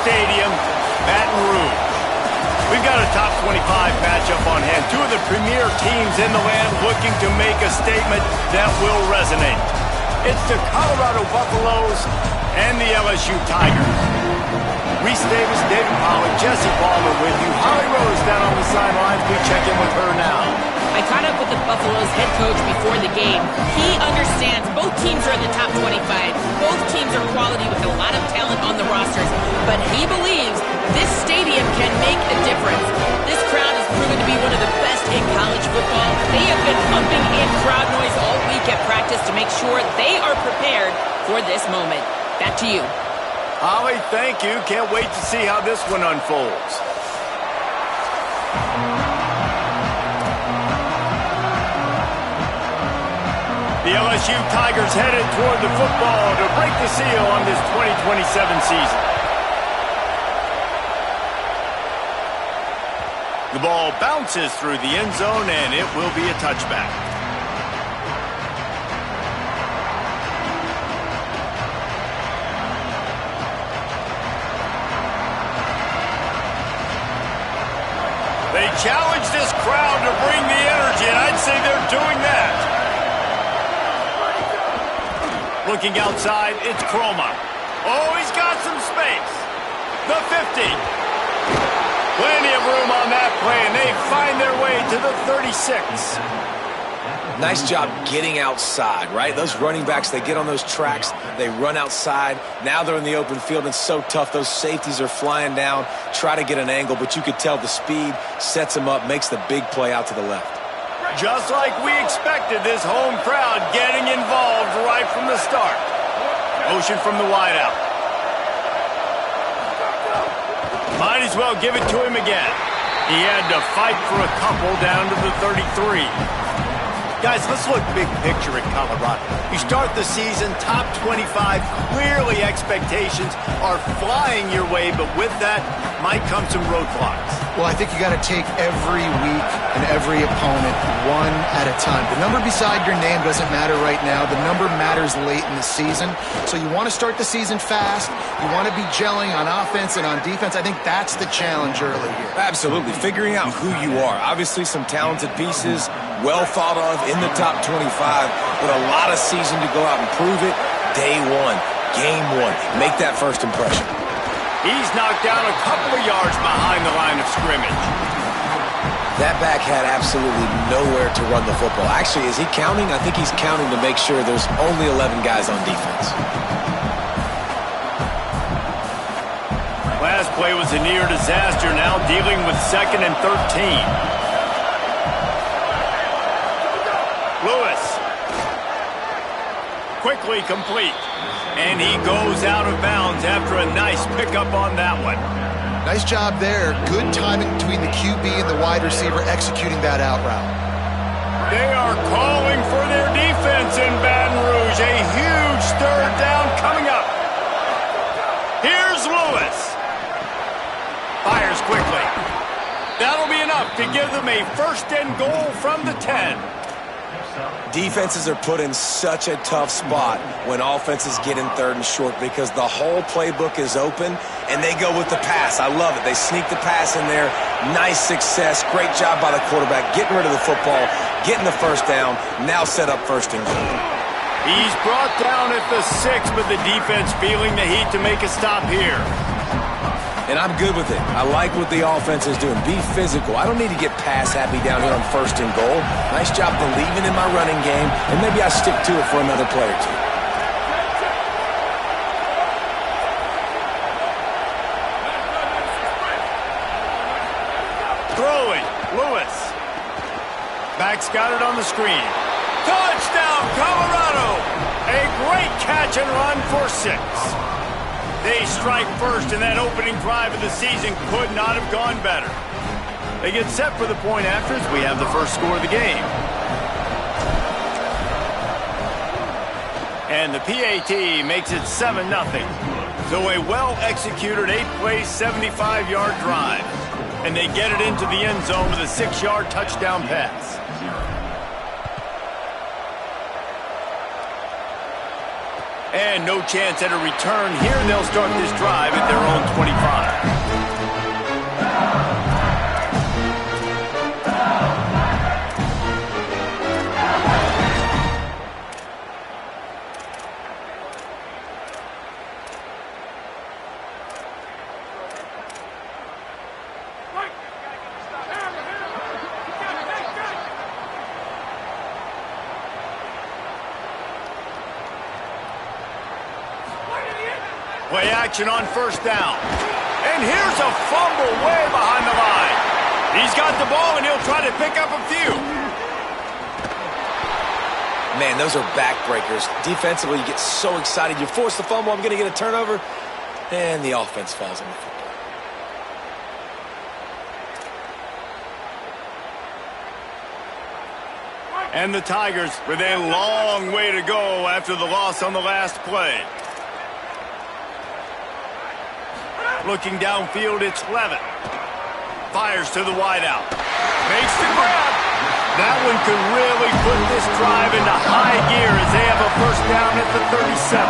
Stadium, Baton Rouge. We've got a top 25 matchup on hand. Two of the premier teams in the land looking to make a statement that will resonate. It's the Colorado Buffaloes and the LSU Tigers. Reese Davis, David Pollack, Jesse Palmer with you. Holly Rose down on the sidelines. We check in with her now. I caught up with the Buffaloes head coach before the game. He understands both teams are in the top 25. Both teams are quality with a lot of talent on the rosters. But he believes this stadium can make a difference. This crowd has proven to be one of the best in college football. They have been pumping in crowd noise all week at practice to make sure they are prepared for this moment. Back to you. Holly, thank you. Can't wait to see how this one unfolds. The LSU Tigers headed toward the football to break the seal on this 2027 season. The ball bounces through the end zone, and it will be a touchback. They challenge this crowd to bring the energy, and I'd say they're doing that. Looking outside, it's Chroma. Oh, he's got some space. The 50. Plenty of room on that play, and they find their way to the 36. Nice job getting outside, right? Those running backs, they get on those tracks, they run outside. Now they're in the open field. It's so tough. Those safeties are flying down, try to get an angle, but you could tell the speed sets them up, makes the big play out to the left. Just like we expected, this home crowd getting involved right from the start. Motion from the wideout. Might as well give it to him again. He had to fight for a couple down to the 33. Guys, let's look big picture at Colorado. You start the season top 25. Clearly expectations are flying your way, but with that might come some roadblocks. Well, I think you got to take every week and every opponent one at a time. The number beside your name doesn't matter right now. The number matters late in the season. So you want to start the season fast. You want to be gelling on offense and on defense. I think that's the challenge early here. Absolutely. Figuring out who you are. Obviously some talented pieces, well thought of in the top 25, but a lot of season to go out and prove it. Day one, game one. Make that first impression. He's knocked down a couple of yards behind the line of scrimmage. That back had absolutely nowhere to run the football. Actually, is he counting? I think he's counting to make sure there's only 11 guys on defense. Last play was a near disaster, now dealing with 2nd and 13. Lewis. Quickly complete. And he goes out of bounds after a nice pickup on that one. Nice job there. Good timing between the QB and the wide receiver executing that out route. They are calling for their defense in Baton Rouge. A huge third down coming up. Here's Lewis. Fires quickly. That'll be enough to give them a 1st and goal from the 10. Defenses are put in such a tough spot when offenses get in 3rd and short because the whole playbook is open and they go with the pass. I love it. They sneak the pass in there. Nice success. Great job by the quarterback getting rid of the football, getting the 1st down, now set up 1st and goal. He's brought down at the 6, but the defense feeling the heat to make a stop here. And I'm good with it. I like what the offense is doing. Be physical. I don't need to get pass happy down here on 1st and goal. Nice job believing in my running game, and maybe I stick to it for another play or two. Throwing, Lewis. Back's got it on the screen. Touchdown, Colorado! A great catch and run for 6. They strike first, and that opening drive of the season could not have gone better. They get set for the point after as we have the first score of the game. And the PAT makes it 7-0. So a well-executed 8-play, 75-yard drive. And they get it into the end zone with a 6-yard touchdown pass. And no chance at a return here. They'll start this drive at their own 25. Play action on first down. And here's a fumble way behind the line. He's got the ball, and he'll try to pick up a few. Man, those are backbreakers. Defensively, you get so excited. You force the fumble, I'm going to get a turnover, and the offense falls on the football. And the Tigers with a long way to go after the loss on the last play. Looking downfield, it's Levitt. Fires to the wideout. Makes the grab. That one could really put this drive into high gear as they have a first down at the 37.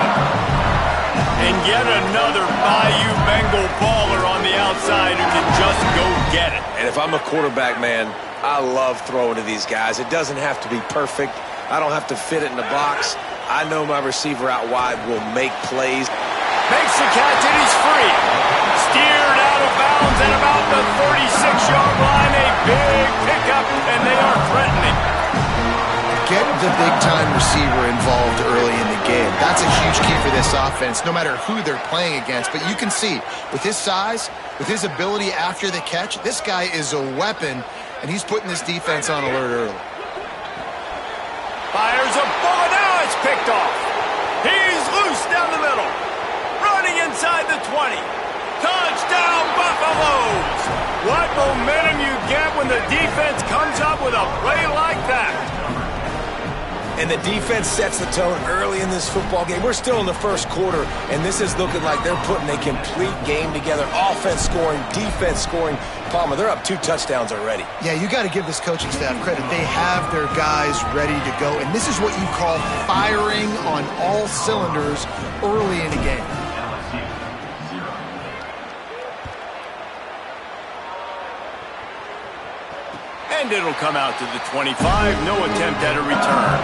And yet another Bayou Bengal baller on the outside who can just go get it. And if I'm a quarterback, man, I love throwing to these guys. It doesn't have to be perfect. I don't have to fit it in the box. I know my receiver out wide will make plays. Makes the catch and he's free. Steered out of bounds at about the 36-yard line. A big pickup, and they are threatening. Get the big-time receiver involved early in the game. That's a huge key for this offense, no matter who they're playing against. But you can see, with his size, with his ability after the catch, this guy is a weapon, and he's putting this defense on alert early. Fires a bullet. Now it's picked off. He's loose down the middle. Running inside the 20. Touchdown, Buffaloes! What momentum you get when the defense comes up with a play like that. And the defense sets the tone early in this football game. We're still in the first quarter, and this is looking like they're putting a complete game together. Offense scoring, defense scoring. Palmer, they're up 2 touchdowns already. Yeah, you got to give this coaching staff credit. They have their guys ready to go, and this is what you call firing on all cylinders early in the game. And it'll come out to the 25. No attempt at a return.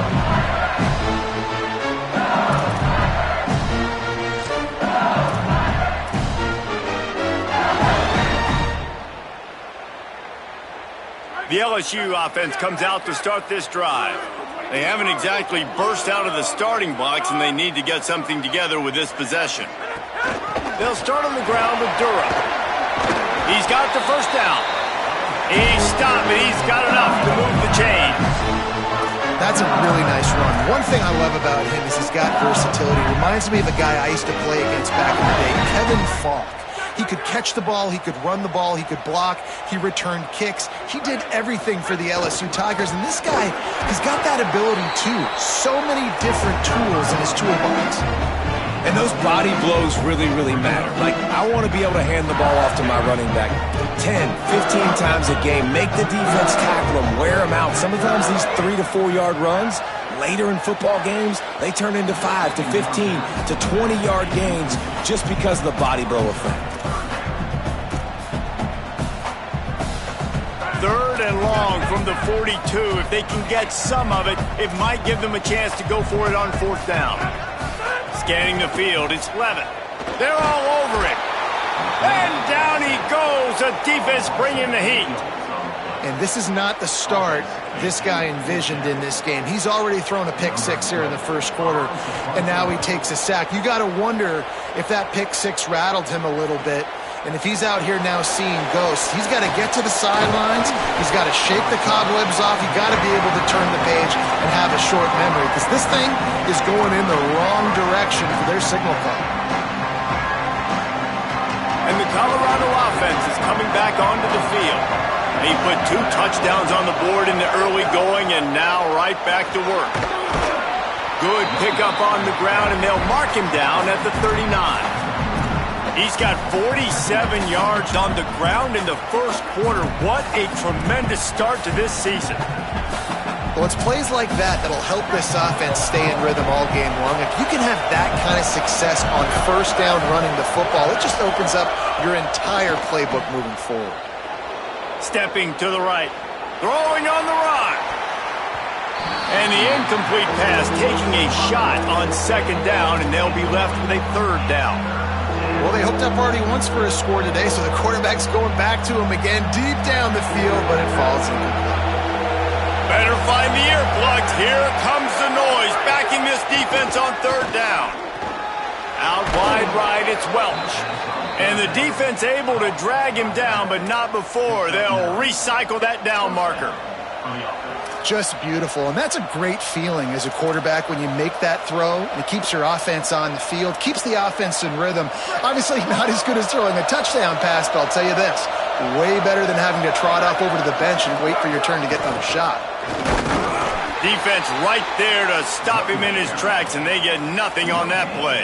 The LSU offense comes out to start this drive. They haven't exactly burst out of the starting blocks, and they need to get something together with this possession. They'll start on the ground with Durham. He's got the first down. He's stopped, but he's got enough to move the chains. That's a really nice run. One thing I love about him is he's got versatility. Reminds me of a guy I used to play against back in the day, Kevin Falk. He could catch the ball, he could run the ball, he could block, he returned kicks. He did everything for the LSU Tigers, and this guy, he's got that ability too. So many different tools in his toolbox. And those body blows really, really matter. Like, I want to be able to hand the ball off to my running back 10, 15 times a game. Make the defense tackle them, wear them out. Sometimes these 3 to 4 yard runs, later in football games, they turn into 5 to 15 to 20-yard gains just because of the body blow effect. Third and long from the 42. If they can get some of it, it might give them a chance to go for it on fourth down. Scanning the field, it's Levitt. They're all over it. And down he goes. The defense bringing the heat. And this is not the start this guy envisioned in this game. He's already thrown a pick six here in the first quarter, and now he takes a sack. You got to wonder if that pick six rattled him a little bit. And if he's out here now seeing ghosts, he's got to get to the sidelines. He's got to shake the cobwebs off. He's got to be able to turn the page and have a short memory, because this thing is going in the wrong direction for their signal call. And the Colorado offense is coming back onto the field. He put 2 touchdowns on the board in the early going, and now right back to work. Good pickup on the ground, and they'll mark him down at the 39. He's got 47 yards on the ground in the first quarter. What a tremendous start to this season. Well, it's plays like that that'll help this offense stay in rhythm all game long. If you can have that kind of success on first down running the football, it just opens up your entire playbook moving forward. Stepping to the right. Throwing on the run. And the incomplete pass taking a shot on second down, and they'll be left with a third down. Well, they hooked up already once for a score today, so the quarterback's going back to him again deep down the field, but it falls incomplete. Better find the earplugs. Here comes the noise, backing this defense on third down. Out wide right, it's Welch. And the defense able to drag him down, but not before they'll recycle that down marker. Just beautiful, and that's a great feeling as a quarterback when you make that throw, and it keeps your offense on the field, keeps the offense in rhythm. Obviously not as good as throwing a touchdown pass, but I'll tell you this, way better than having to trot off over to the bench and wait for your turn to get another shot. Defense right there to stop him in his tracks, and they get nothing on that play.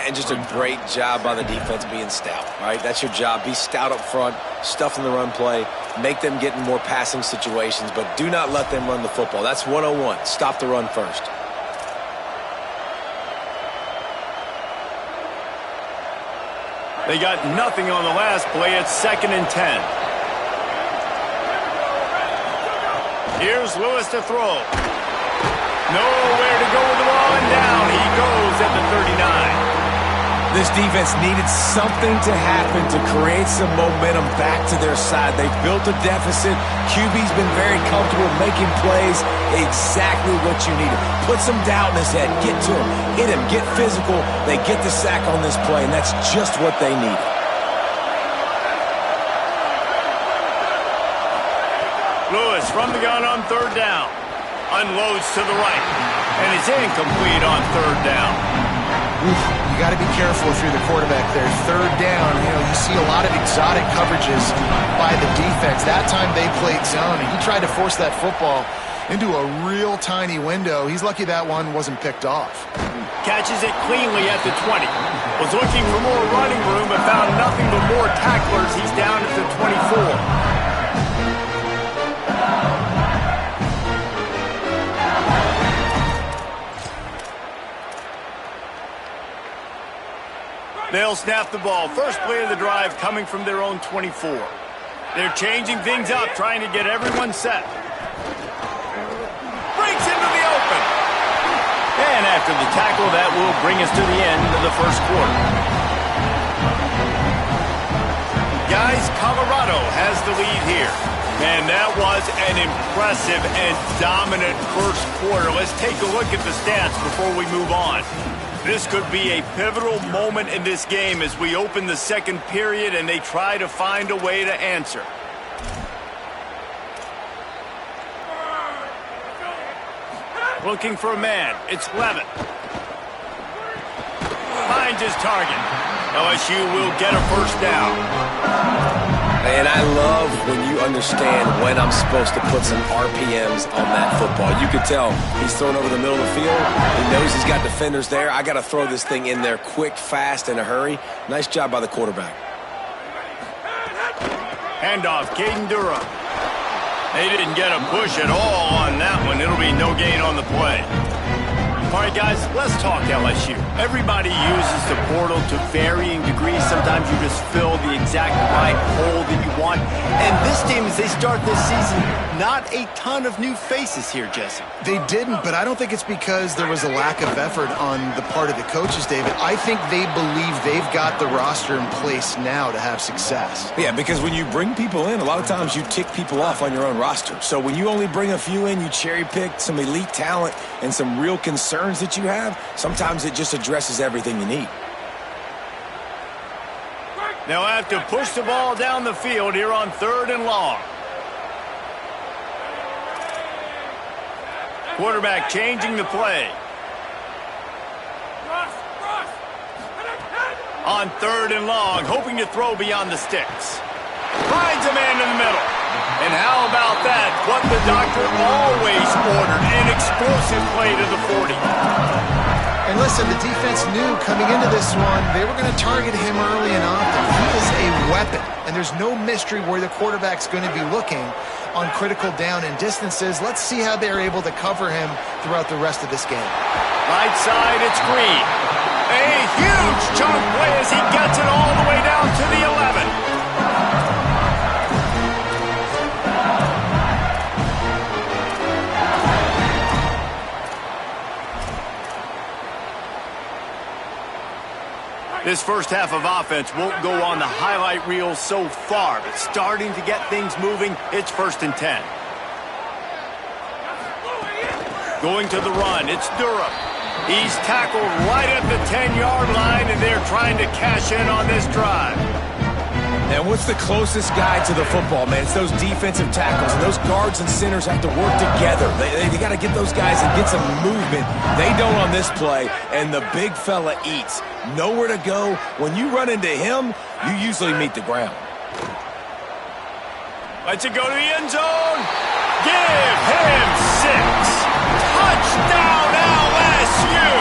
And just a great job by the defense being stout, all right? That's your job. Be stout up front, stuff in the run play, make them get in more passing situations, but do not let them run the football. That's 101. Stop the run first. They got nothing on the last play. It's 2nd and 10. Here's Lewis to throw. Nowhere to go with the ball, and down he goes at the 39. This defense needed something to happen to create some momentum back to their side. They've built a deficit. QB's been very comfortable making plays. Exactly what you needed. Put some doubt in his head. Get to him. Hit him. Get physical. They get the sack on this play, and that's just what they needed. Lewis from the gun on third down. Unloads to the right. And it's incomplete on third down. You got to be careful if you're the quarterback there. Third down, you see a lot of exotic coverages by the defense. That time they played zone, and he tried to force that football into a real tiny window. He's lucky that one wasn't picked off. Catches it cleanly at the 20. Was looking for more running room, but found nothing but more tacklers. He's down at the 24. They'll snap the ball. First play of the drive coming from their own 24. They're changing things up, trying to get everyone set. Breaks into the open. And after the tackle, that will bring us to the end of the first quarter. Guys, Colorado has the lead here. And that was an impressive and dominant first quarter. Let's take a look at the stats before we move on. This could be a pivotal moment in this game as we open the second period and they try to find a way to answer. Looking for a man. It's Levin. Finds his target. LSU will get a first down. And I love when you understand when I'm supposed to put some RPMs on that football. You could tell he's throwing over the middle of the field. He knows he's got defenders there. I got to throw this thing in there quick, fast, in a hurry. Nice job by the quarterback. Handoff, Caden Durham. They didn't get a push at all on that one. It'll be no gain on the play. All right, guys, let's talk LSU. Everybody uses the portal to varying degrees. Sometimes you just fill the exact right hole that you want. And this team, as they start this season, not a ton of new faces here, Jesse. They didn't, but I don't think it's because there was a lack of effort on the part of the coaches, David. I think they believe they've got the roster in place now to have success. Yeah, because when you bring people in, a lot of times you tick people off on your own roster. So when you only bring a few in, you cherry-pick some elite talent and some real concerns that you have, sometimes it just addresses everything you need. They'll have to push the ball down the field here on third and long. Quarterback changing the play. On third and long, hoping to throw beyond the sticks. Finds a man in the middle. And how about that? What the doctor always ordered, an explosive play to the 40. And listen, the defense knew coming into this one, they were going to target him early and often. He is a weapon, and there's no mystery where the quarterback's going to be looking on critical down and distances. Let's see how they're able to cover him throughout the rest of this game. Right side, it's Green. A huge chunk play as he gets it all the way down to the 11. This first half of offense won't go on the highlight reel so far, but starting to get things moving, it's 1st and 10. Going to the run, it's Durham. He's tackled right at the 10-yard line, and they're trying to cash in on this drive. And what's the closest guy to the football, man? It's those defensive tackles, and those guards and centers have to work together. They got to get those guys and get some movement. They don't on this play, and the big fella eats. Nowhere to go. When you run into him, you usually meet the ground. Lets it go to the end zone. Give him 6. Touchdown, LSU!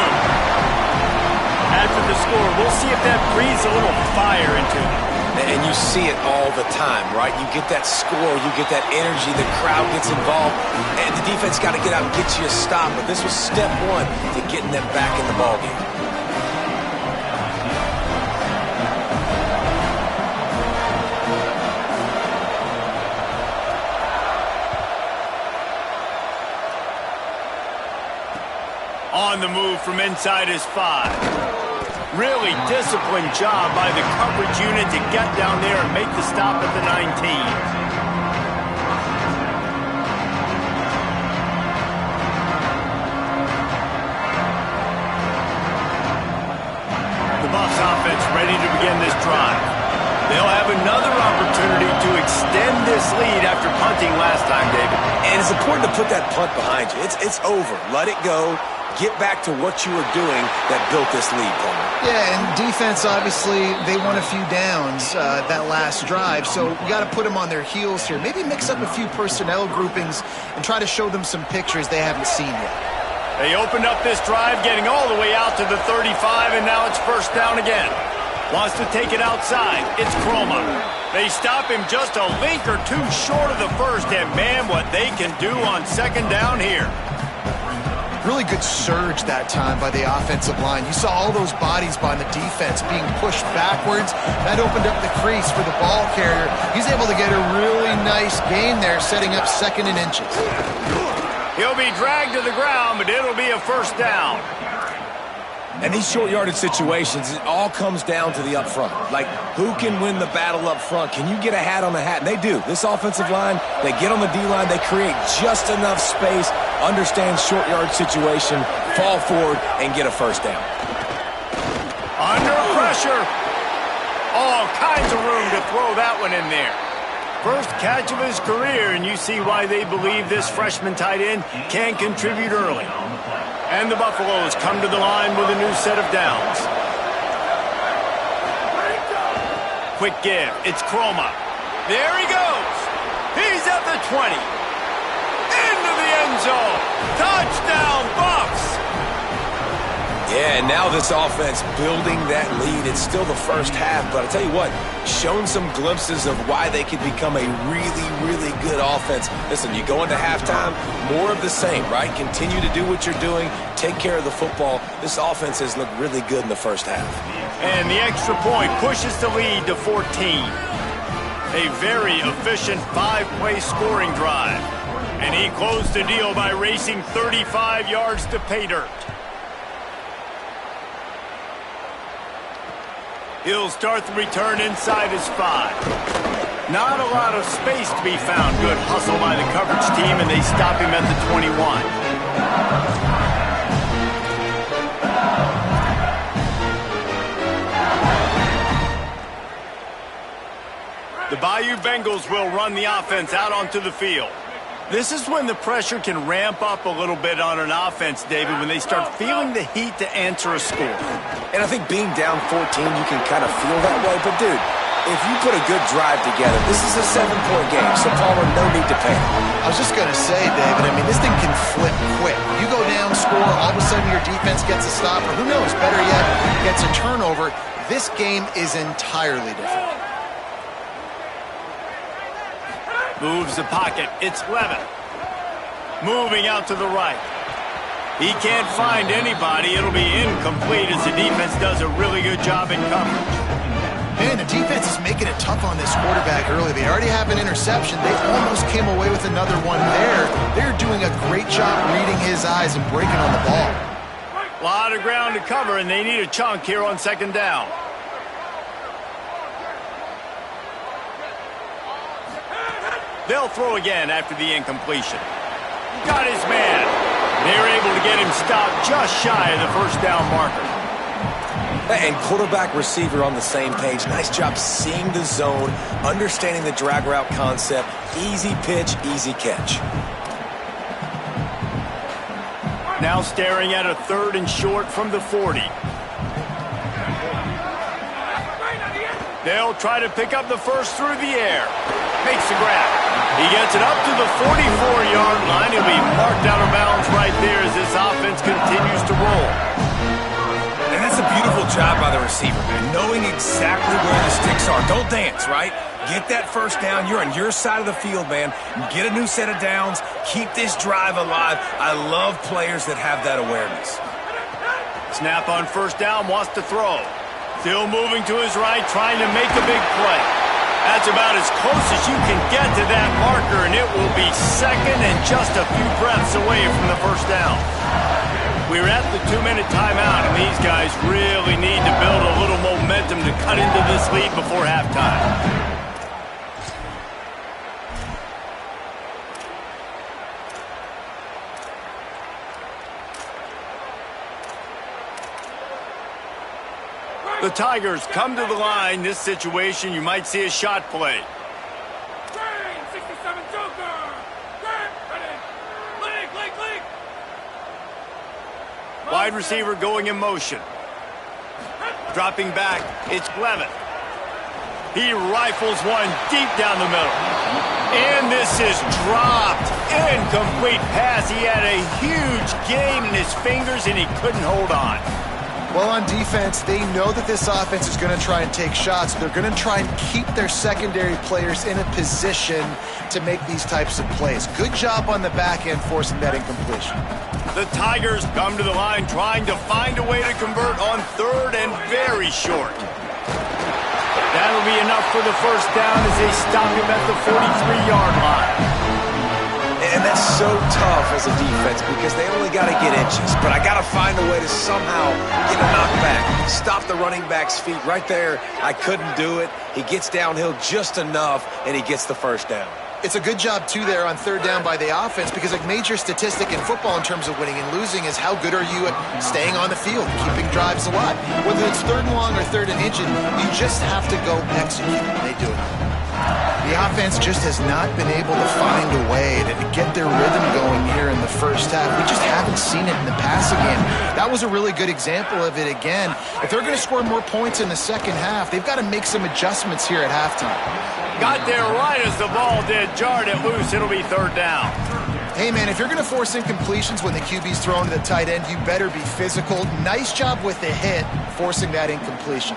After the score, we'll see if that breathes a little fire into them. And you see it all the time, right? You get that score, you get that energy, the crowd gets involved, and the defense got to get out and get you a stop. But this was step 1 to getting them back in the ballgame. On the move from inside his 5. Really disciplined job by the coverage unit to get down there and make the stop at the 19. The Buffs offense ready to begin this drive. They'll have another opportunity to extend this lead after punting last time, David. And it's important to put that punt behind you. It's over. Let it go. Get back to what you were doing that built this lead, Palmer. Yeah, and defense, obviously, they won a few downs that last drive, so you got to put them on their heels here. Maybe mix up a few personnel groupings and try to show them some pictures they haven't seen yet. They opened up this drive, getting all the way out to the 35, and now it's 1st down again. Wants to take it outside. It's Croma. They stop him just a link or two short of the 1st, and man, what they can do on 2nd down here. Really good surge that time by the offensive line. You saw all those bodies by the defense being pushed backwards. That opened up the crease for the ball carrier. He's able to get a really nice gain there, setting up 2nd and inches. He'll be dragged to the ground, but it'll be a 1st down. And these short yardage situations, it all comes down to the up front. Like, who can win the battle up front? Can you get a hat on the hat? And they do. This offensive line, they get on the D-line, they create just enough space, understand short yard situation, fall forward, and get a 1st down. Under pressure. All kinds of room to throw that one in there. First catch of his career, and you see why they believe this freshman tight end can contribute early. And the Buffaloes come to the line with a new set of downs. Quick give. It's Croma. There he goes. He's at the 20. Into the end zone. Touchdown, Buffs. Yeah, and now this offense building that lead. It's still the first half, but I tell you what, shown some glimpses of why they could become a really, really good offense. Listen, you go into halftime, more of the same, right? Continue to do what you're doing, take care of the football. This offense has looked really good in the first half. And the extra point pushes the lead to 14. A very efficient 5-play scoring drive. And he closed the deal by racing 35 yards to pay dirt. He'll start the return inside his 5. Not a lot of space to be found. Good hustle by the coverage team, and they stop him at the 21. The Bayou Bengals will run the offense out onto the field. This is when the pressure can ramp up a little bit on an offense, David, when they start feeling the heat to answer a score. And I think being down 14, you can kind of feel that way. But, dude, If you put a good drive together, this is a 7-point game, so Palmer, no need to panic. I was just going to say, David, I mean, this thing can flip quick. You go down, score, all of a sudden your defense gets a stop, or who knows, better yet, gets a turnover. This game is entirely different. Moves the pocket. It's Levin. Moving out to the right. He can't find anybody. It'll be incomplete as the defense does a really good job in coverage. Man, the defense is making it tough on this quarterback early. They already have an interception. They almost came away with another one there. They're doing a great job reading his eyes and breaking on the ball. A lot of ground to cover, and they need a chunk here on second down. They'll throw again after the incompletion. Got his man. They're able to get him stopped just shy of the first down marker. And quarterback receiver on the same page. Nice job seeing the zone, understanding the drag route concept. Easy pitch, easy catch. Now staring at a 3rd and short from the 40. They'll try to pick up the first through the air. Makes the grab. He gets it up to the 44-yard line. He'll be marked out of bounds right there as this offense continues to roll. And that's a beautiful job by the receiver, man, knowing exactly where the sticks are. Don't dance, right? Get that first down. You're on your side of the field, man. Get a new set of downs. Keep this drive alive. I love players that have that awareness. Snap on first down, wants to throw. Still moving to his right, trying to make a big play. That's about as close as you can get to that marker, and it will be second and just a few breaths away from the first down. We're at the 2-minute timeout, and these guys really need to build a little momentum to cut into this lead before halftime. The Tigers come to the line. This situation, you might see a shot play. 67 Joker! League! Wide receiver going in motion. Dropping back, it's Levin. He rifles one deep down the middle. And this is dropped. Incomplete pass. He had a huge gain in his fingers, and he couldn't hold on. Well, on defense, they know that this offense is going to try and take shots. They're going to try and keep their secondary players in a position to make these types of plays. Good job on the back end forcing that incompletion. The Tigers come to the line trying to find a way to convert on 3rd and very short. That'll be enough for the first down as they stop him at the 43-yard line. And that's so tough as a defense because they only got to get inches. But I got to find a way to somehow get a knockback. Stop the running back's feet right there. I couldn't do it. He gets downhill just enough, and he gets the first down. It's a good job, too, there on 3rd down by the offense because a major statistic in football in terms of winning and losing is how good are you at staying on the field, keeping drives alive. Whether it's 3rd and long or 3rd and inches, you just have to go execute. They do it. The offense just has not been able to find a way to get their rhythm going here in the first half. We just haven't seen it in the passing game. That was a really good example of it again. If they're going to score more points in the second half, they've got to make some adjustments here at halftime. Got there right as the ball did. Jarred it loose. It'll be 3rd down. Hey, man, if you're going to force incompletions when the QB's thrown to the tight end, you better be physical. Nice job with the hit, forcing that incompletion.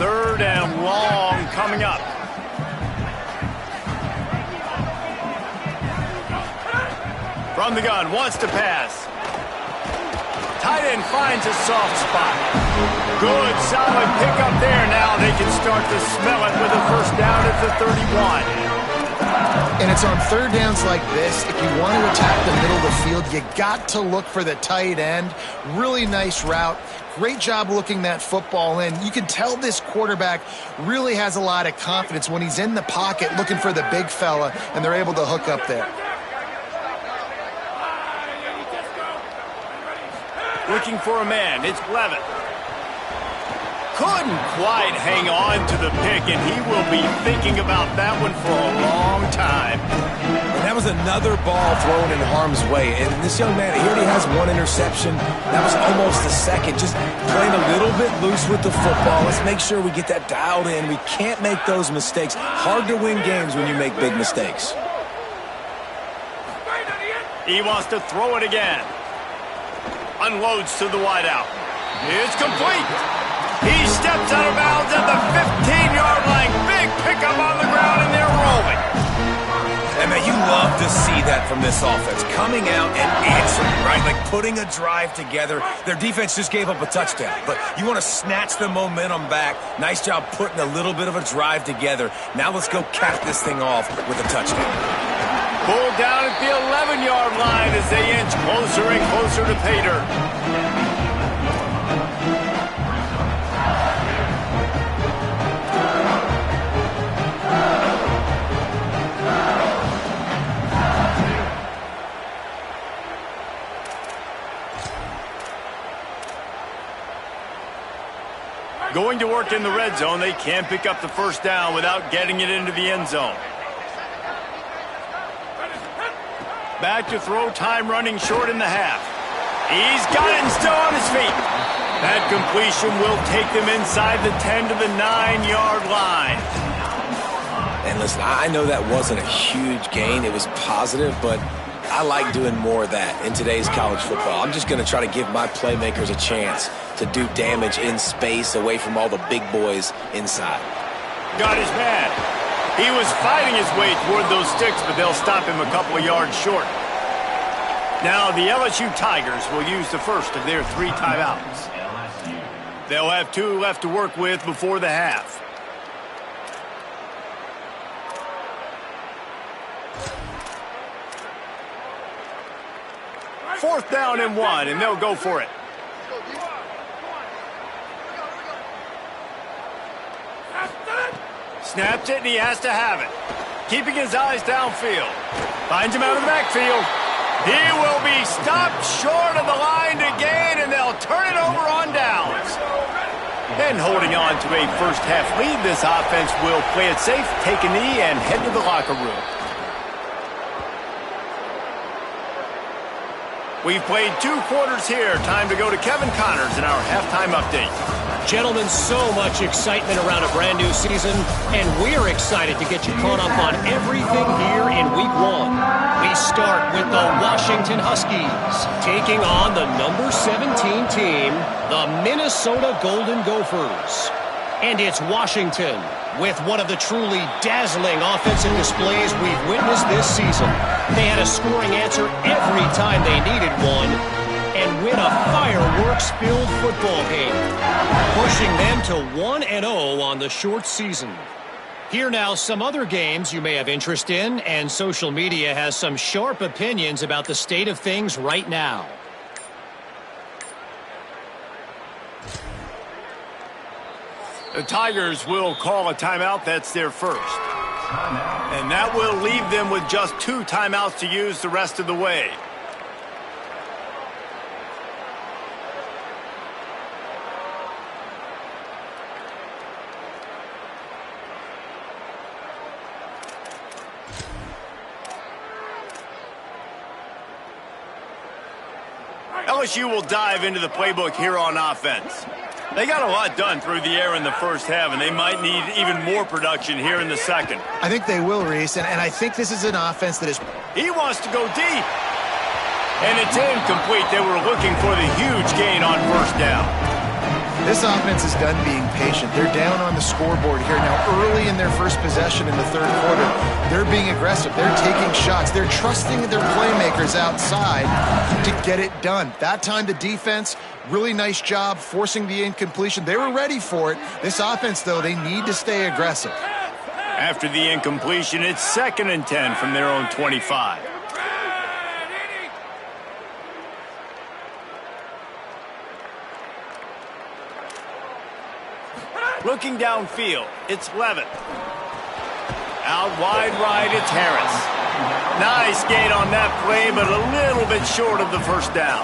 Third and long coming up. From the gun, wants to pass. Tight end finds a soft spot. Good, solid pickup there. Now they can start to smell it with a first down at the 31. And it's on 3rd downs like this. If you want to attack the middle of the field, you got to look for the tight end. Really nice route. Great job looking that football in. You can tell this quarterback really has a lot of confidence when he's in the pocket looking for the big fella, and they're able to hook up there. Looking for a man. It's Levin. Couldn't quite hang on to the pick, and he will be thinking about that one for a long time. And that was was another ball thrown in harm's way. And this young man, he already has one interception. That was almost a second. Just playing a little bit loose with the football. Let's make sure we get that dialed in. We can't make those mistakes. Hard to win games when you make big mistakes. He wants to throw it again. Unloads to the wideout. It's complete. He steps out of bounds at the 15-yard line. Big pickup on the ground, and they're rolling. And man, you love to see that from this offense. Coming out and answering, right? Like putting a drive together. Their defense just gave up a touchdown, but you want to snatch the momentum back. Nice job putting a little bit of a drive together. Now let's go cap this thing off with a touchdown. Pulled down at the 11-yard line as they inch closer and closer to pay dirt. Going to work in the red zone, they can't pick up the first down without getting it into the end zone. Back to throw, time running short in the half. He's got it and still on his feet. That completion will take them inside the 10 to the 9-yard line. And listen, I know that wasn't a huge gain. It was positive, but I like doing more of that in today's college football. I'm just going to try to give my playmakers a chance to do damage in space away from all the big boys inside. Got his man. He was fighting his way toward those sticks, but they'll stop him a couple of yards short. Now the LSU Tigers will use the first of their 3 timeouts. They'll have 2 left to work with before the half. Fourth down and 1, and they'll go for it. Snaps it, and he has to have it. Keeping his eyes downfield. Finds him out of the backfield. He will be stopped short of the line to gain, and they'll turn it over on downs. And holding on to a first-half lead, this offense will play it safe, take a knee, and head to the locker room. We've played 2 quarters here. Time to go to Kevin Connors in our halftime update. Gentlemen, so much excitement around a brand new season, and we're excited to get you caught up on everything here in Week 1. We start with the Washington Huskies, taking on the number 17 team, the Minnesota Golden Gophers. And it's Washington with one of the truly dazzling offensive displays we've witnessed this season. They had a scoring answer every time they needed one, and win a fireworks-filled football game, pushing them to 1-0 on the short season. Here now, some other games you may have interest in, and social media has some sharp opinions about the state of things right now. The Tigers will call a timeout. That's their first. And that will leave them with just 2 timeouts to use the rest of the way. LSU will dive into the playbook here on offense. They got a lot done through the air in the first half, and they might need even more production here in the second. I think they will, Reese, and I think this is an offense that is... He wants to go deep. And it's incomplete. They were looking for the huge gain on first down. This offense is done being patient. They're down on the scoreboard here. Now, early in their first possession in the third quarter, they're being aggressive. They're taking shots. They're trusting their playmakers outside to get it done. That time, the defense, really nice job forcing the incompletion. They were ready for it. This offense, though, they need to stay aggressive. After the incompletion, it's 2nd and 10 from their own 25. Looking downfield, it's Levitt. Out wide right, it's Harris. Nice gain on that play, but a little bit short of the first down.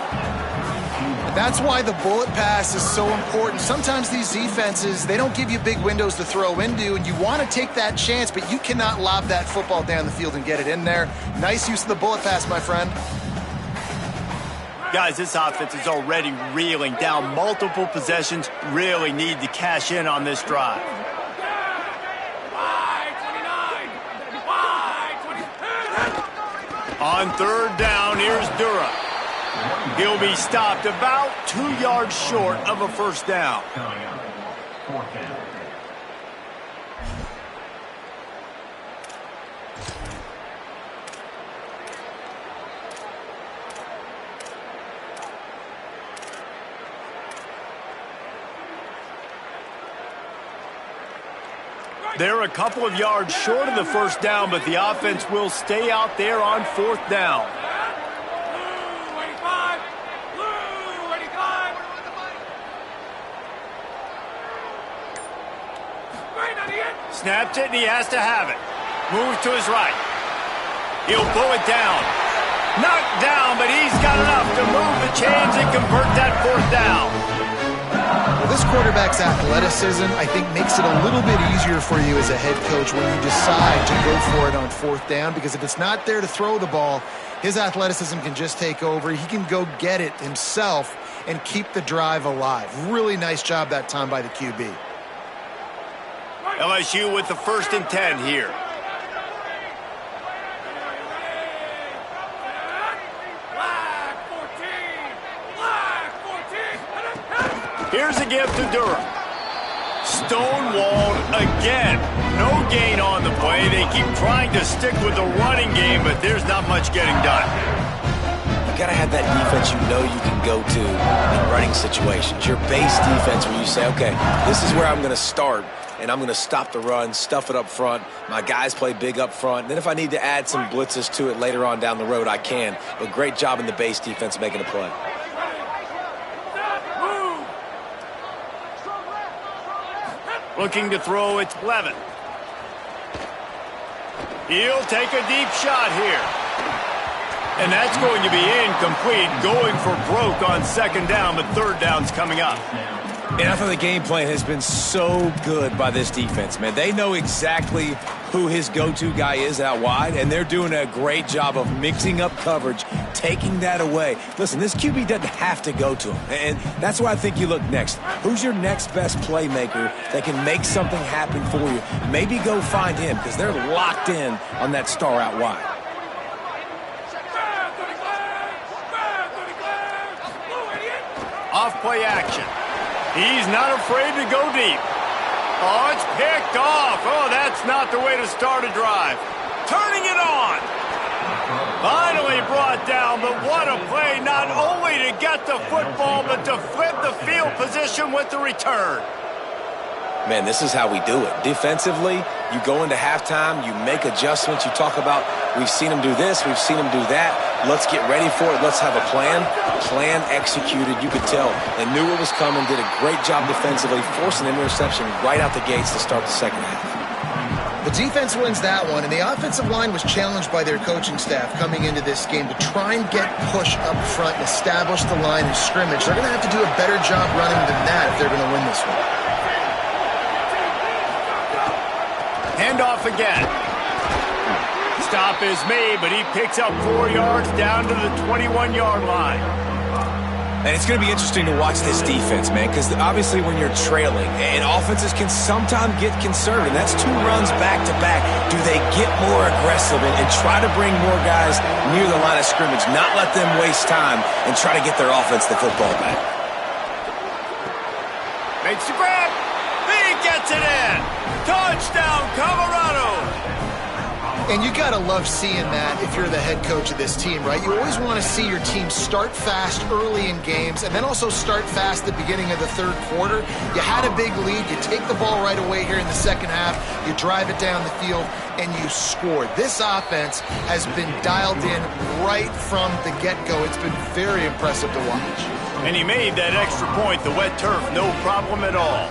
That's why the bullet pass is so important. Sometimes these defenses, they don't give you big windows to throw into, and you want to take that chance, but you cannot lob that football down the field and get it in there. Nice use of the bullet pass, my friend. Guys, this offense is already reeling down multiple possessions. Really need to cash in on this drive. On third down, here's Durham. He'll be stopped about 2 yards short of a first down. They're a couple of yards short of the first down, but the offense will stay out there on fourth down. Snaps it, and he has to have it. Moves to his right. He'll pull it down. Knocked down, but he's got enough to move the chains and convert that fourth down. Well, this quarterback's athleticism, I think, makes it a little bit easier for you as a head coach when you decide to go for it on fourth down, because if it's not there to throw the ball, his athleticism can just take over. He can go get it himself and keep the drive alive. Really nice job that time by the QB. LSU with the 1st and 10 here. Here's a give to Durham. Stonewalled again. No gain on the play. They keep trying to stick with the running game, but there's not much getting done. You got to have that defense you know you can go to in running situations. Your base defense where you say, okay, this is where I'm going to start, and I'm going to stop the run, stuff it up front. My guys play big up front. And then if I need to add some blitzes to it later on down the road, I can. But great job in the base defense making a play. Looking to throw, it's Levin. He'll take a deep shot here. And that's going to be incomplete, going for broke on second down, but third down's coming up. And I thought the game plan has been so good by this defense, man. They know exactly who his go-to guy is out wide, and they're doing a great job of mixing up coverage, taking that away. Listen, this QB doesn't have to go to him, and that's why I think you look next. Who's your next best playmaker that can make something happen for you? Maybe go find him, because they're locked in on that star out wide. Off play action. He's not afraid to go deep. Oh, it's picked off. Oh, that's not the way to start a drive. Turning it on. Finally brought down, but what a play, not only to get the football, but to flip the field position with the return. Man, this is how we do it. Defensively, you go into halftime, you make adjustments. You talk about, we've seen them do this, we've seen them do that. Let's get ready for it. Let's have a plan. Plan executed. You could tell they knew what was coming, did a great job defensively, forced an interception right out the gates to start the second half. The defense wins that one, and the offensive line was challenged by their coaching staff coming into this game to try and get push up front and establish the line of scrimmage. They're going to have to do a better job running than that if they're going to win this one. Handoff again. Stop is made, but he picks up 4 yards down to the 21-yard line. And it's going to be interesting to watch this defense, man, because obviously when you're trailing, and offenses can sometimes get conservative. That's 2 runs back-to-back. Do they get more aggressive and try to bring more guys near the line of scrimmage, not let them waste time, and try to get their offense the football back? Makes the grab. He gets it in. Touchdown, Colorado. And you got to love seeing that if you're the head coach of this team, right? You always want to see your team start fast early in games and then also start fast at the beginning of the third quarter. You had a big lead. You take the ball right away here in the second half. You drive it down the field, and you score. This offense has been dialed in right from the get-go. It's been very impressive to watch. And he made that extra point, the wet turf, no problem at all.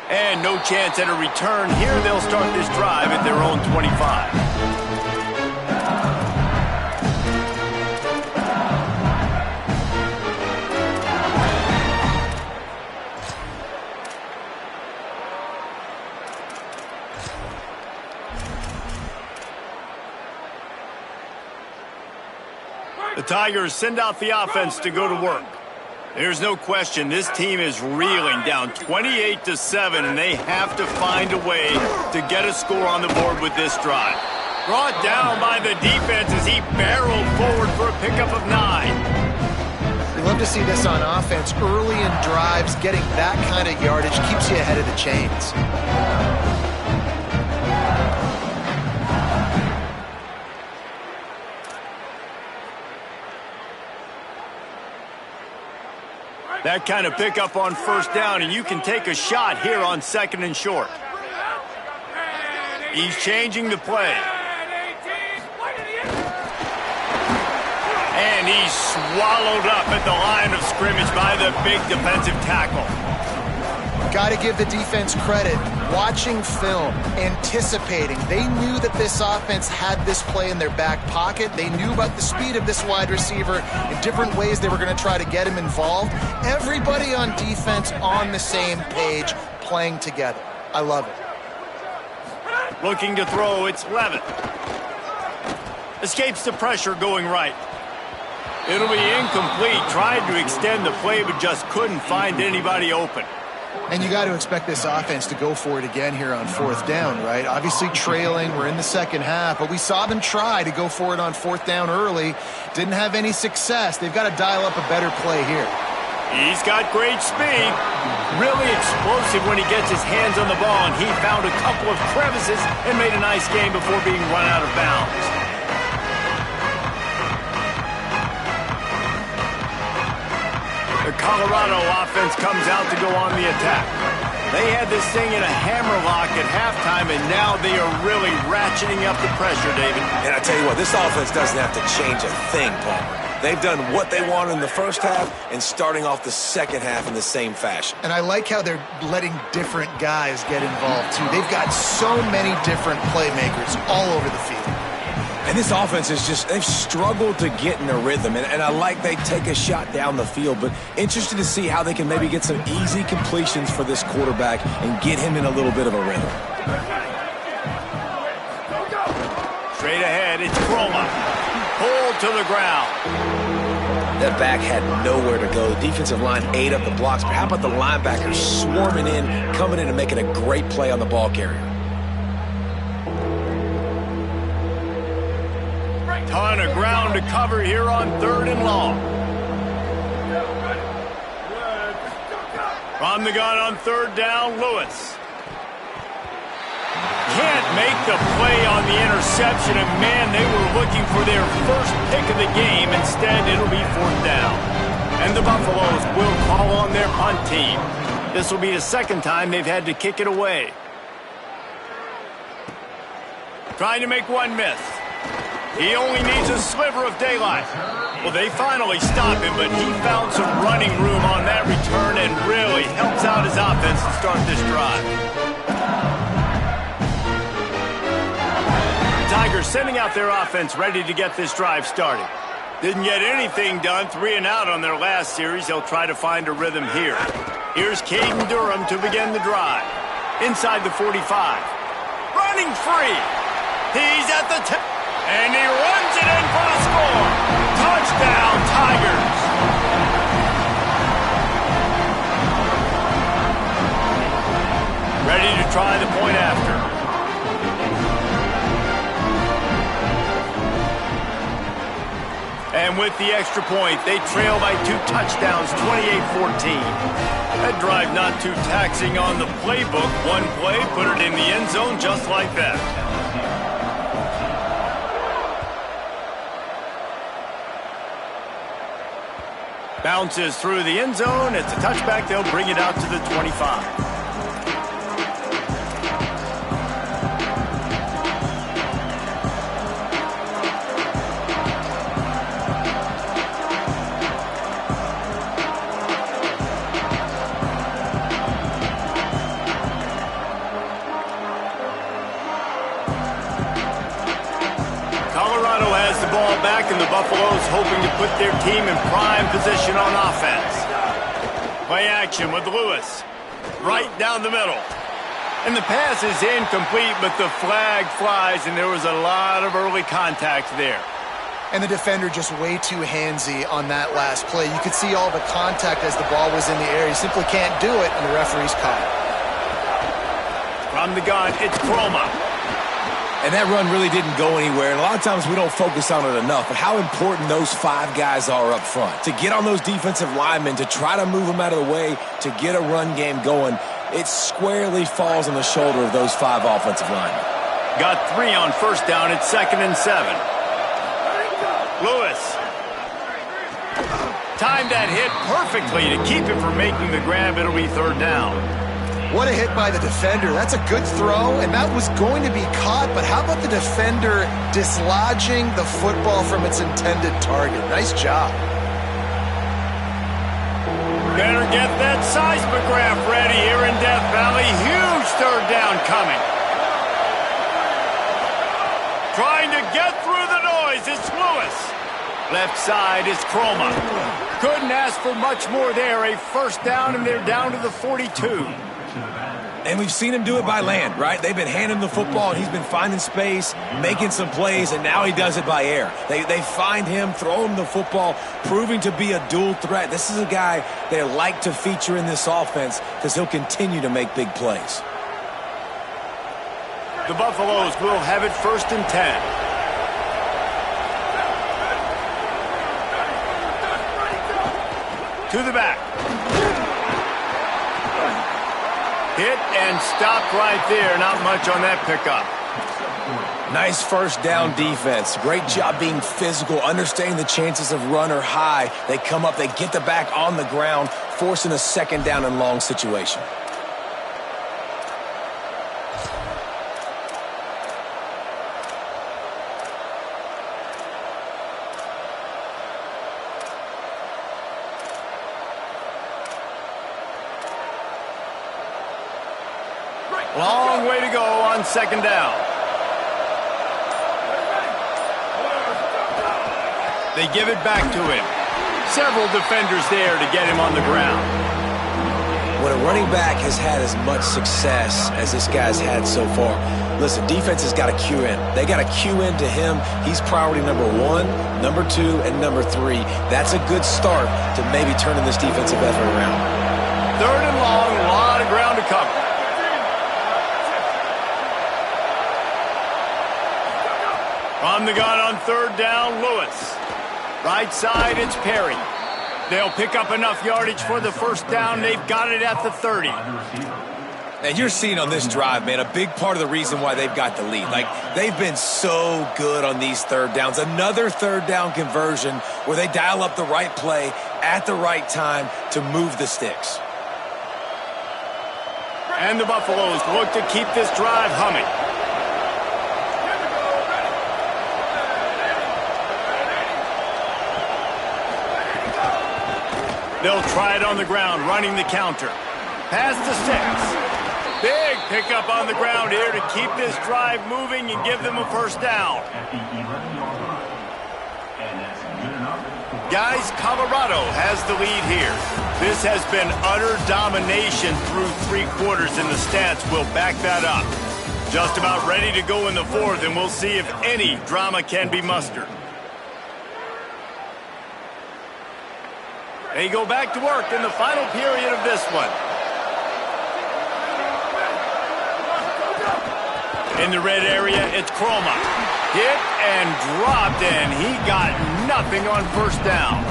And no chance at a return here. They'll start this drive at their own 25. The Tigers send out the offense to go to work. There's no question this team is reeling down 28-7, and they have to find a way to get a score on the board with this drive. Brought down by the defense as he barreled forward for a pickup of 9. We love to see this on offense. Early in drives, getting that kind of yardage keeps you ahead of the chains. That kind of pickup on first down, and you can take a shot here on 2nd and short. He's changing the play. And he's swallowed up at the line of scrimmage by the big defensive tackle. Got to give the defense credit. Watching film, anticipating. They knew that this offense had this play in their back pocket. They knew about the speed of this wide receiver in different ways they were going to try to get him involved. Everybody on defense on the same page, playing together. I love it. Looking to throw, it's Levitt. Escapes the pressure going right. It'll be incomplete. Tried to extend the play, but just couldn't find anybody open. And you got to expect this offense to go for it again here on 4th down, right? Obviously trailing, we're in the second half, but we saw them try to go for it on 4th down early. Didn't have any success. They've got to dial up a better play here. He's got great speed. Really explosive when he gets his hands on the ball, and he found a couple of crevices and made a nice game before being run out of bounds. The Colorado offense comes out to go on the attack. They had this thing in a hammerlock at halftime, and now they are really ratcheting up the pressure, David. And I tell you what, this offense doesn't have to change a thing, Palmer. They've done what they wanted in the first half and starting off the second half in the same fashion. And I like how they're letting different guys get involved, too. They've got so many different playmakers all over the field. And this offense is just, they've struggled to get in a rhythm. And I like they take a shot down the field, but interested to see how they can maybe get some easy completions for this quarterback and get him in a little bit of a rhythm. Straight ahead, it's Croma. Pulled to the ground. That back had nowhere to go. The defensive line ate up the blocks, but how about the linebackers swarming in, coming in and making a great play on the ball carrier? Ton of ground to cover here on 3rd and long. From the gun on 3rd down, Lewis. Can't make the play on the interception, and man, they were looking for their first pick of the game. Instead, it'll be 4th down. And the Buffaloes will call on their punt team. This will be the second time they've had to kick it away. Trying to make one miss. He only needs a sliver of daylight. Well, they finally stop him, but he found some running room on that return and really helps out his offense to start this drive. Tigers sending out their offense ready to get this drive started. Didn't get anything done, 3 and out on their last series. They'll try to find a rhythm here. Here's Caden Durham to begin the drive. Inside the 45. Running free. He's at the 10. And he runs it in for the score. Touchdown, Tigers. Ready to try the point after. And with the extra point, they trail by 2 touchdowns, 28-14. That drive not too taxing on the playbook. One play, put it in the end zone just like that. Bounces through the end zone. It's a touchback. They'll bring it out to the 25. Colorado has the ball back, and the Buffaloes hoping to put their team in prime position on offense. Play action with Lewis. Right down the middle. And the pass is incomplete, but the flag flies, and there was a lot of early contact there. And the defender just way too handsy on that last play. You could see all the contact as the ball was in the air. He simply can't do it, and the referee's caught it. From the gun, it's Chroma. And that run really didn't go anywhere, and a lot of times we don't focus on it enough, but how important those 5 guys are up front. To get on those defensive linemen, to try to move them out of the way, to get a run game going, it squarely falls on the shoulder of those 5 offensive linemen. Got 3 on first down. It's 2nd and 7. Lewis. Timed that hit perfectly to keep him from making the grab. It'll be 3rd down. What a hit by the defender. That's a good throw, and that was going to be caught, but how about the defender dislodging the football from its intended target? Nice job. Better get that seismograph ready here in Death Valley. Huge 3rd down coming. Trying to get through the noise. It's Lewis. Left side is Chroma. Couldn't ask for much more there. A 1st down, and they're down to the 42. And we've seen him do it by land, right? They've been handing the football, and he's been finding space, making some plays, and now he does it by air. They find him, throw him the football, proving to be a dual threat. This is a guy they like to feature in this offense because he'll continue to make big plays. The Buffaloes will have it 1st and 10. To the back. Hit and stopped right there. Not much on that pickup. Nice 1st down defense. Great job being physical, understanding the chances of run are high. They come up, they get the back on the ground, forcing a 2nd down and long situation. Long way to go on 2nd down. They give it back to him. Several defenders there to get him on the ground. When a running back has had as much success as this guy's had so far, listen, defense has got to cue in. They got to cue in to him. He's priority number 1, number 2, and number 3. That's a good start to maybe turning this defensive effort around. 3rd and long, a lot of ground to cover. From the gun on 3rd down, Lewis. Right side, it's Perry. They'll pick up enough yardage for the 1st down. They've got it at the 30. And you're seeing on this drive, man, a big part of the reason why they've got the lead. Like, they've been so good on these 3rd downs. Another 3rd down conversion where they dial up the right play at the right time to move the sticks. And the Buffaloes look to keep this drive humming. They'll try it on the ground, running the counter. Pass to 6. Big pickup on the ground here to keep this drive moving and give them a 1st down. Guys, Colorado has the lead here. This has been utter domination through 3 quarters, and the stats will back that up. Just about ready to go in the 4th, and we'll see if any drama can be mustered. They go back to work in the final period of this one. In the red area, it's Chroma. Hit and dropped, and he got nothing on 1st down.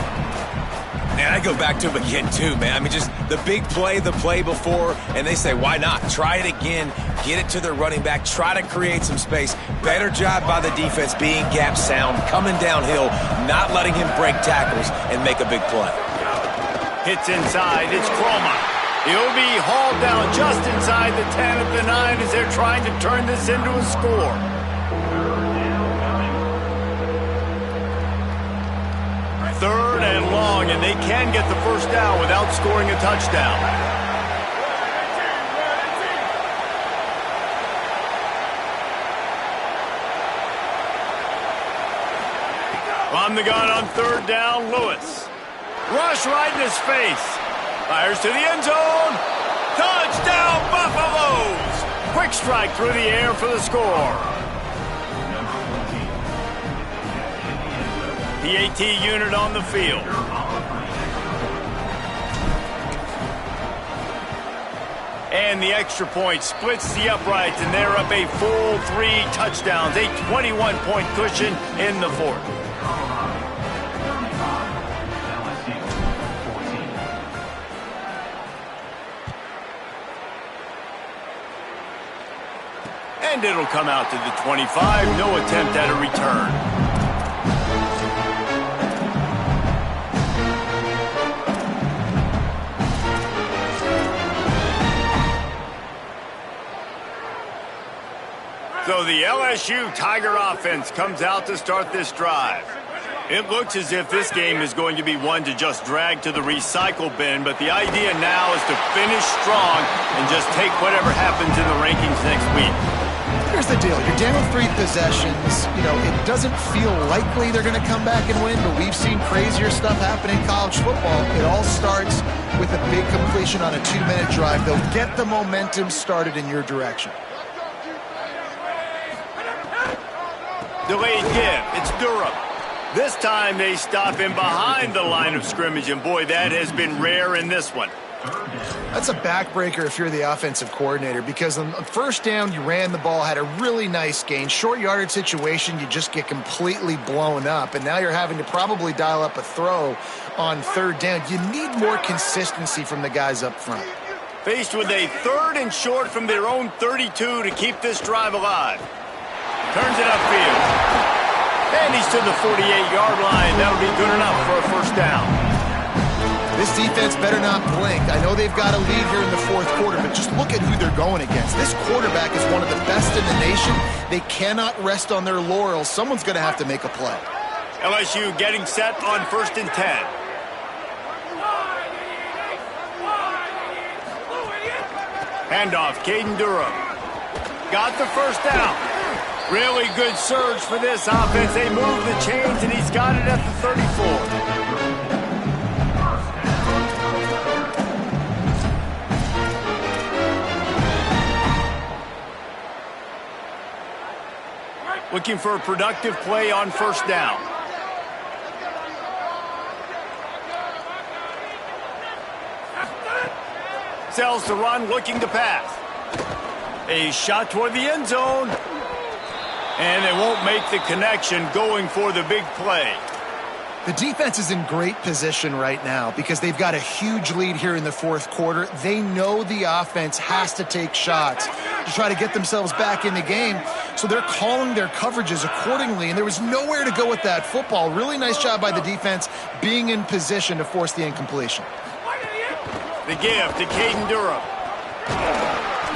And I go back to him again, too, man. I mean, just the big play, the play before, and they say, why not? Try it again, get it to their running back, try to create some space. Better job by the defense being gap sound, coming downhill, not letting him break tackles and make a big play. Hits inside, it's Chroma. He'll be hauled down just inside the 10 at the 9 as they're trying to turn this into a score. Third and long, and they can get the 1st down without scoring a touchdown. On the gun on third down, Lewis. Rush right in his face. Fires to the end zone. Touchdown, Buffaloes! Quick strike through the air for the score. The AT unit on the field. And the extra point splits the uprights, and they're up a full 3 touchdowns, a 21-point cushion in the fourth. And it'll come out to the 25. No attempt at a return. So the LSU Tiger offense comes out to start this drive. It looks as if this game is going to be one to just drag to the recycle bin, but the idea now is to finish strong and just take whatever happens in the rankings next week. Here's the deal. You're down 3 possessions. You know, it doesn't feel likely they're going to come back and win, but we've seen crazier stuff happen in college football. It all starts with a big completion on a 2-minute drive. They'll get the momentum started in your direction. Delayed give. It's Durham. This time they stop him behind the line of scrimmage, and boy, that has been rare in this one. That's a backbreaker if you're the offensive coordinator, because on first down, you ran the ball, had a really nice gain. Short yardage situation, you just get completely blown up, and now you're having to probably dial up a throw on third down. You need more consistency from the guys up front. Faced with a 3rd and short from their own 32 to keep this drive alive. Turns it upfield. And he's to the 48-yard line. That'll be good enough for a first down. This defense better not blink. I know they've got a lead here in the fourth quarter, but just look at who they're going against. This quarterback is one of the best in the nation. They cannot rest on their laurels. Someone's going to have to make a play. LSU getting set on 1st and 10. Handoff, Caden Durham. Got the first down. Really good surge for this offense. They move the chains, and he's got it at the 34. Looking for a productive play on first down. Sells to run, looking to pass. A shot toward the end zone. And they won't make the connection, going for the big play. The defense is in great position right now because they've got a huge lead here in the fourth quarter. They know the offense has to take shots to try to get themselves back in the game, so they're calling their coverages accordingly, and there was nowhere to go with that football. Really nice job by the defense being in position to force the incompletion. The give to Caden Durham.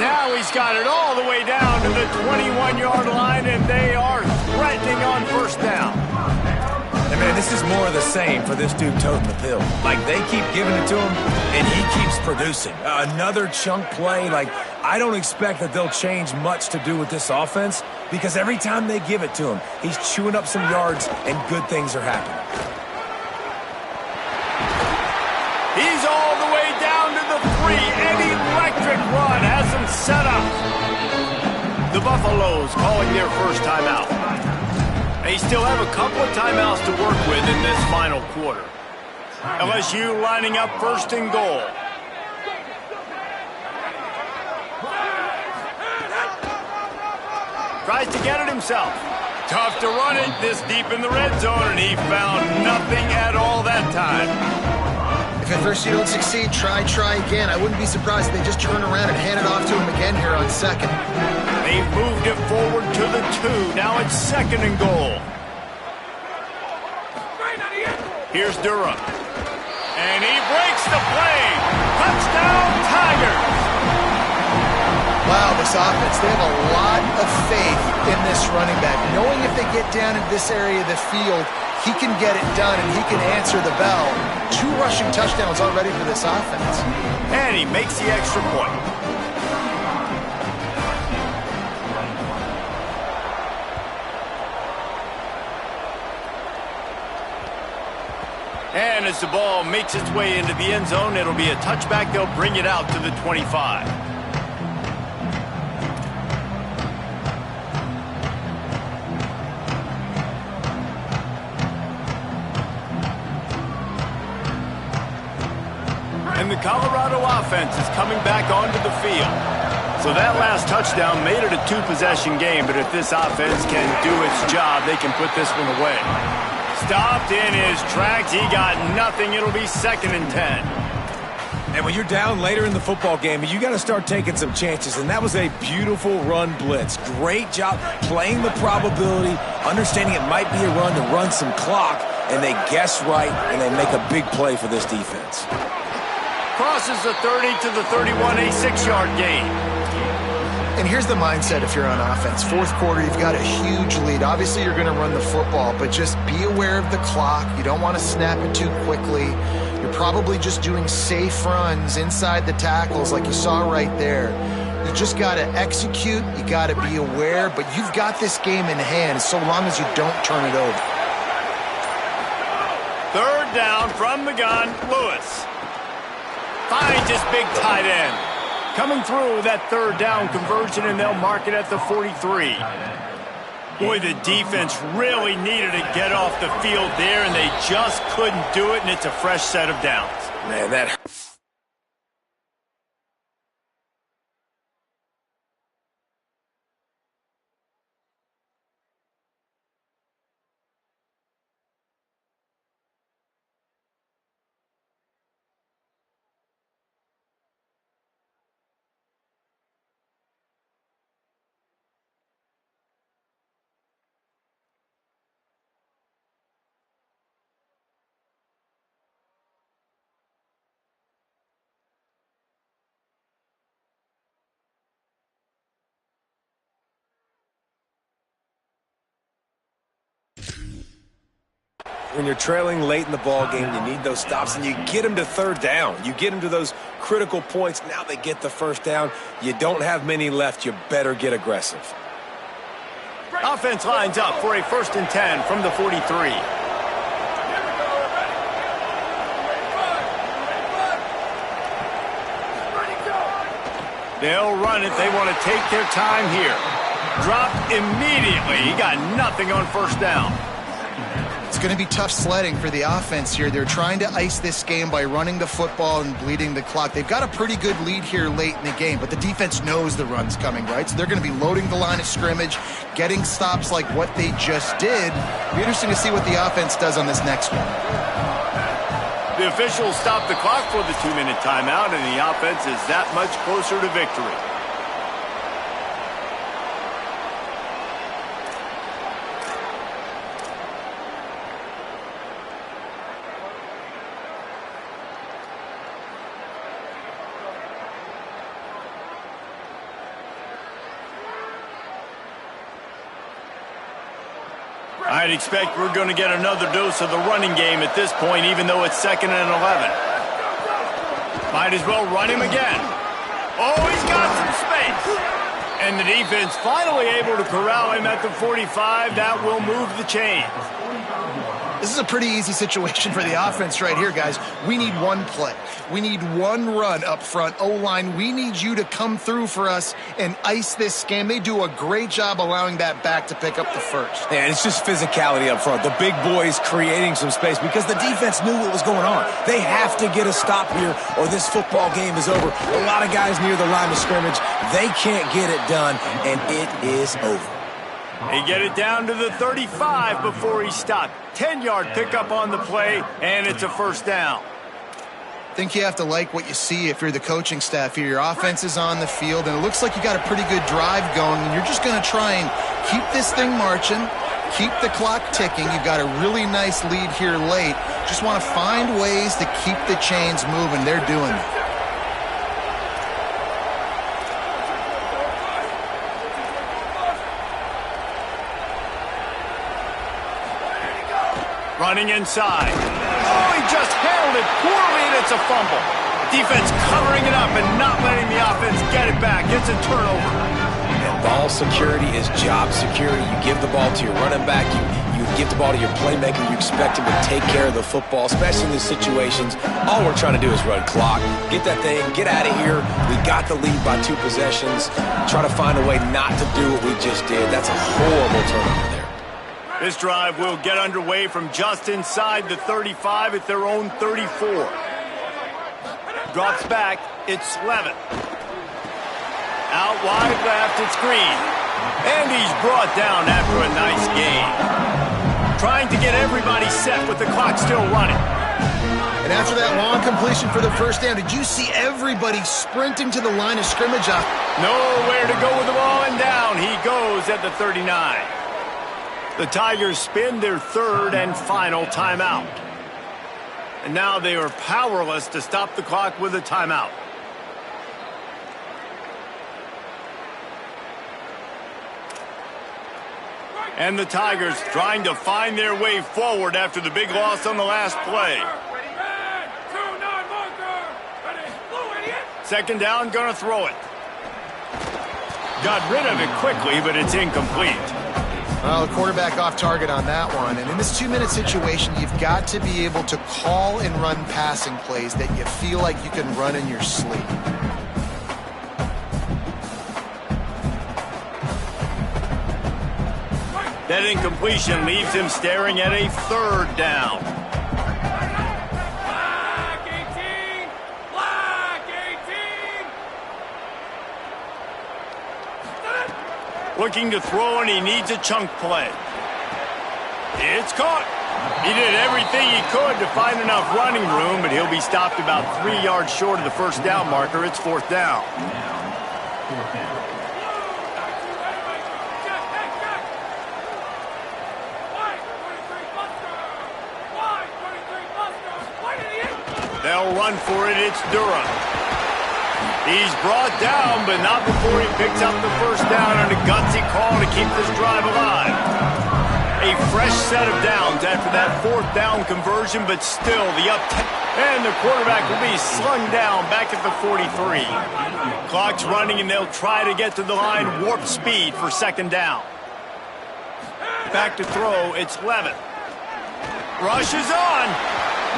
Now he's got it all the way down to the 21-yard line, and they are threatening on first down. And man, this is more of the same for this dude toting the pill. Like, they keep giving it to him, and he keeps producing. Another chunk play. Like, I don't expect that they'll change much to do with this offense, because every time they give it to him, he's chewing up some yards, and good things are happening. He's all the way down to the 3. An electric run has him set up. The Buffaloes calling their first timeout. They still have a couple of timeouts to work with in this final quarter. LSU lining up 1st and goal. Tries to get it himself. Tough to run it this deep in the red zone, and he found nothing at all that time. If at first you don't succeed, try again. I wouldn't be surprised if they just turn around and hand it off to him again here on 2nd. They've moved it forward to the 2. Now it's 2nd and goal. Here's Durham. And he breaks the play. Touchdown, Tigers. Wow, this offense, they have a lot of faith in this running back. Knowing if they get down in this area of the field, he can get it done and he can answer the bell. 2 rushing touchdowns already for this offense. And he makes the extra point. And as the ball makes its way into the end zone, it'll be a touchback. They'll bring it out to the 25. And the Colorado offense is coming back onto the field. So that last touchdown made it a two-possession game, but if this offense can do its job, they can put this one away. Stopped in his tracks. He got nothing. It'll be 2nd and 10. And when you're down later in the football game, you got to start taking some chances, and that was a beautiful run blitz. Great job playing the probability, understanding it might be a run to run some clock, and they guess right, and they make a big play for this defense. Crosses the 30 to the 31, a 6-yard gain. And here's the mindset if you're on offense. Fourth quarter, you've got a huge lead. Obviously, you're going to run the football, but just be aware of the clock. You don't want to snap it too quickly. You're probably just doing safe runs inside the tackles like you saw right there. You just got to execute. You got to be aware, but you've got this game in hand so long as you don't turn it over. 3rd down from the gun, Lewis. Finds his big tight end. Coming through with that 3rd down conversion, and they'll mark it at the 43. Boy, the defense really needed to get off the field there, and they just couldn't do it, and it's a fresh set of downs. Man, that... When you're trailing late in the ball game, you need those stops, and you get them to 3rd down. You get them to those critical points. Now they get the 1st down. You don't have many left. You better get aggressive. Offense lines up for a 1st and 10 from the 43. They'll run it. They want to take their time here. Dropped immediately. He got nothing on 1st down. It's going to be tough sledding for the offense here. They're trying to ice this game by running the football and bleeding the clock. They've got a pretty good lead here late in the game, but the defense knows the run's coming, right? So they're going to be loading the line of scrimmage, getting stops like what they just did. It'll be interesting to see what the offense does on this next one. The officials stop the clock for the 2-minute timeout, and the offense is that much closer to victory. I'd expect we're going to get another dose of the running game at this point, even though it's 2nd and 11. Might as well run him again. Oh, he's got some space. And the defense finally able to corral him at the 45. That will move the chains. This is a pretty easy situation for the offense right here, guys. We need one play. We need one run up front. O-line, we need you to come through for us and ice this game. They do a great job allowing that back to pick up the 1st. Yeah, it's just physicality up front. The big boys creating some space because the defense knew what was going on. They have to get a stop here or this football game is over. A lot of guys near the line of scrimmage, they can't get it done, and it is over. They get it down to the 35 before he stopped. 10-yard pickup on the play, and it's a 1st down. I think you have to like what you see if you're the coaching staff here. Your offense is on the field, and it looks like you got a pretty good drive going, and you're just going to try and keep this thing marching, keep the clock ticking. You've got a really nice lead here late. Just want to find ways to keep the chains moving. They're doing it. Running inside. Oh, he just handled it poorly, and it's a fumble. Defense covering it up and not letting the offense get it back. It's a turnover. And ball security is job security. You give the ball to your running back. You You give the ball to your playmaker. You expect him to take care of the football, especially in these situations. All we're trying to do is run clock. Get that thing, get out of here. We got the lead by 2 possessions. Try to find a way not to do what we just did. That's a horrible turnover there. This drive will get underway from just inside the 35 at their own 34. Drops back. It's Levitt. Out wide left, it's Green. And he's brought down after a nice gain. Trying to get everybody set with the clock still running. And after that long completion for the first down, did you see everybody sprinting to the line of scrimmage? Nowhere to go with the ball, and down he goes at the 39. The Tigers spin their 3rd and final timeout. And now they are powerless to stop the clock with a timeout. And the Tigers trying to find their way forward after the big loss on the last play. 2nd down, gonna throw it. Got rid of it quickly, but it's incomplete. Well, the quarterback off target on that one. And in this 2-minute situation, you've got to be able to call and run passing plays that you feel like you can run in your sleep. That incompletion leaves him staring at a 3rd down. Black 18! Black 18! Looking to throw, and he needs a chunk play. It's caught. He did everything he could to find enough running room, but he'll be stopped about 3 yards short of the 1st down marker. It's 4th down. They'll run for it. It's Durham. He's brought down, but not before he picks up the 1st down on a gutsy call to keep this drive alive. A fresh set of downs after that 4th down conversion, but still the and the quarterback will be slung down back at the 43. Clock's running, and they'll try to get to the line warp speed for 2nd down. Back to throw. It's Levitt. Rushes on.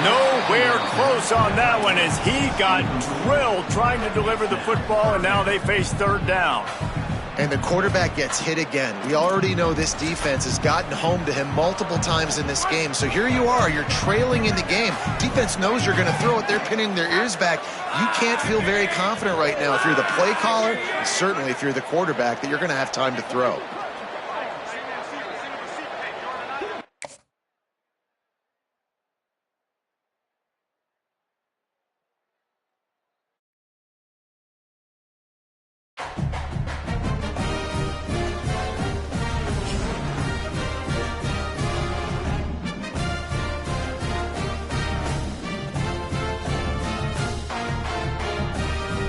Nowhere close on that one as he got drilled trying to deliver the football, and now they face 3rd down. And the quarterback gets hit again. We already know this defense has gotten home to him multiple times in this game. So here you are, you're trailing in the game. Defense knows you're going to throw it. They're pinning their ears back. You can't feel very confident right now if you're the play caller, and certainly if you're the quarterback, that you're going to have time to throw.